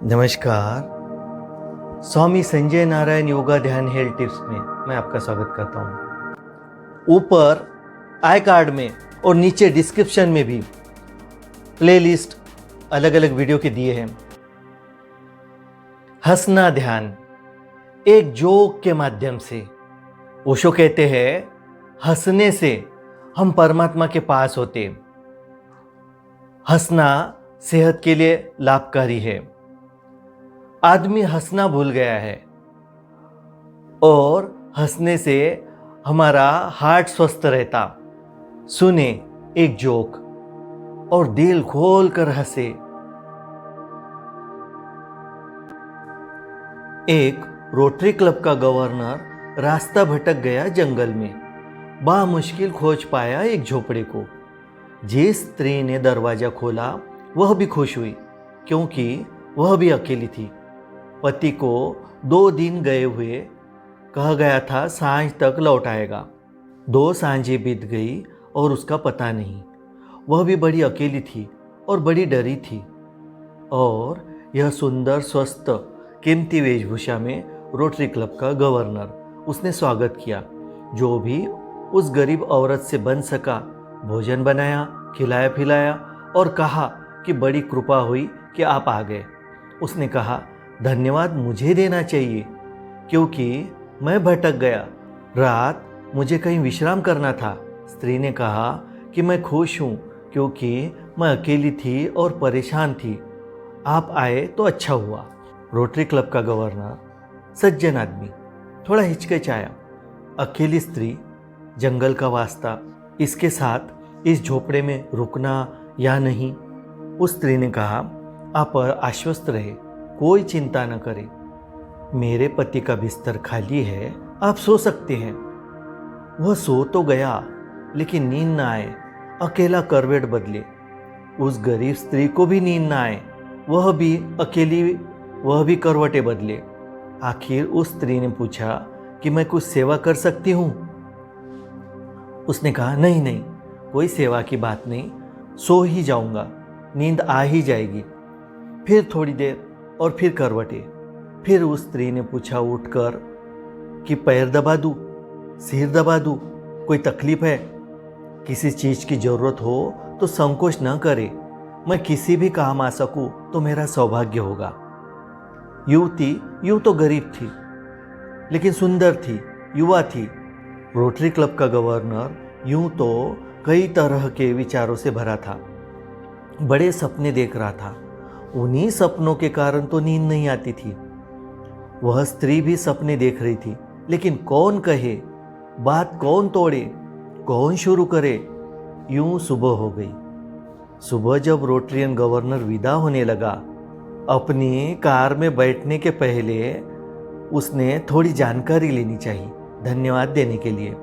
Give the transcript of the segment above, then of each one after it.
नमस्कार। स्वामी संजय नारायण योगा ध्यान health tips में मैं आपका स्वागत करता हूँ। ऊपर आई कार्ड में और नीचे डिस्क्रिप्शन में भी प्लेलिस्ट अलग अलग वीडियो के दिए हैं। हंसना ध्यान एक जोक के माध्यम से। ओशो कहते हैं हंसने से हम परमात्मा के पास होते। हंसना सेहत के लिए लाभकारी है। आदमी हंसना भूल गया है और हंसने से हमारा हार्ट स्वस्थ रहता। सुने एक जोक और दिल खोल कर हंसे। एक रोटरी क्लब का गवर्नर रास्ता भटक गया जंगल में। बामुश्किल खोज पाया एक झोपड़े को। जिस स्त्री ने दरवाजा खोला वह भी खुश हुई क्योंकि वह भी अकेली थी। पति को 2 दिन गए हुए कहा गया था सांझ तक लौट आएगा। 2 सांझें बीत गई और उसका पता नहीं। वह भी बड़ी अकेली थी और बड़ी डरी थी। और यह सुंदर स्वस्थ कीमती वेशभूषा में रोटरी क्लब का गवर्नर उसने स्वागत किया। जो भी उस गरीब औरत से बन सका भोजन बनाया, खिलाया पिलाया और कहा कि बड़ी कृपा हुई कि आप आ गए। उसने कहा धन्यवाद मुझे देना चाहिए क्योंकि मैं भटक गया। रात मुझे कहीं विश्राम करना था। स्त्री ने कहा कि मैं खुश हूँ क्योंकि मैं अकेली थी और परेशान थी। आप आए तो अच्छा हुआ। रोटरी क्लब का गवर्नर सज्जन आदमी थोड़ा हिचकिचाया। अकेली स्त्री, जंगल का वास्ता, इसके साथ इस झोपड़े में रुकना या नहीं। उस स्त्री ने कहा आप आश्वस्त रहे, कोई चिंता न करें। मेरे पति का बिस्तर खाली है, आप सो सकते हैं। वह सो तो गया लेकिन नींद न आए। अकेला करवट बदले। उस गरीब स्त्री को भी नींद न आए। वह भी अकेली, वह भी करवटें बदले। आखिर उस स्त्री ने पूछा कि मैं कुछ सेवा कर सकती हूँ। उसने कहा नहीं नहीं, कोई सेवा की बात नहीं, सो ही जाऊंगा, नींद आ ही जाएगी। फिर थोड़ी देर और फिर करवटें। फिर उस स्त्री ने पूछा उठकर कि पैर दबा दूं, सिर दबा दूं, कोई तकलीफ है? किसी चीज़ की ज़रूरत हो तो संकोच न करे। मैं किसी भी काम आ सकूं तो मेरा सौभाग्य होगा। युवती यूं तो गरीब थी लेकिन सुंदर थी, युवा थी। रोटरी क्लब का गवर्नर यूं तो कई तरह के विचारों से भरा था। बड़े सपने देख रहा था। उन्हीं सपनों के कारण तो नींद नहीं आती थी। वह स्त्री भी सपने देख रही थी लेकिन कौन कहे, बात कौन तोड़े, कौन शुरू करे। यूं सुबह हो गई। सुबह जब रोटरियन गवर्नर विदा होने लगा, अपनी कार में बैठने के पहले उसने थोड़ी जानकारी लेनी चाहिए धन्यवाद देने के लिए।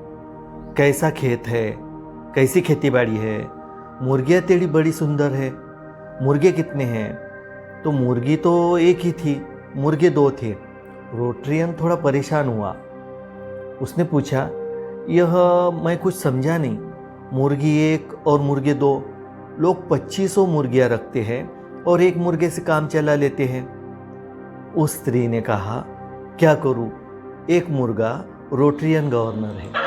कैसा खेत है, कैसी खेतीबाड़ी है, मुर्गियाँ तेरी बड़ी सुंदर है। मुर्गे कितने हैं? तो मुर्गी तो एक ही थी, मुर्गे 2 थे। रोटरियन थोड़ा परेशान हुआ। उसने पूछा यह मैं कुछ समझा नहीं। मुर्गी 1 और मुर्गे 2, लोग 2500 मुर्गियाँ रखते हैं और एक मुर्गे से काम चला लेते हैं। उस स्त्री ने कहा क्या करूं, एक मुर्गा रोटरियन गवर्नर है।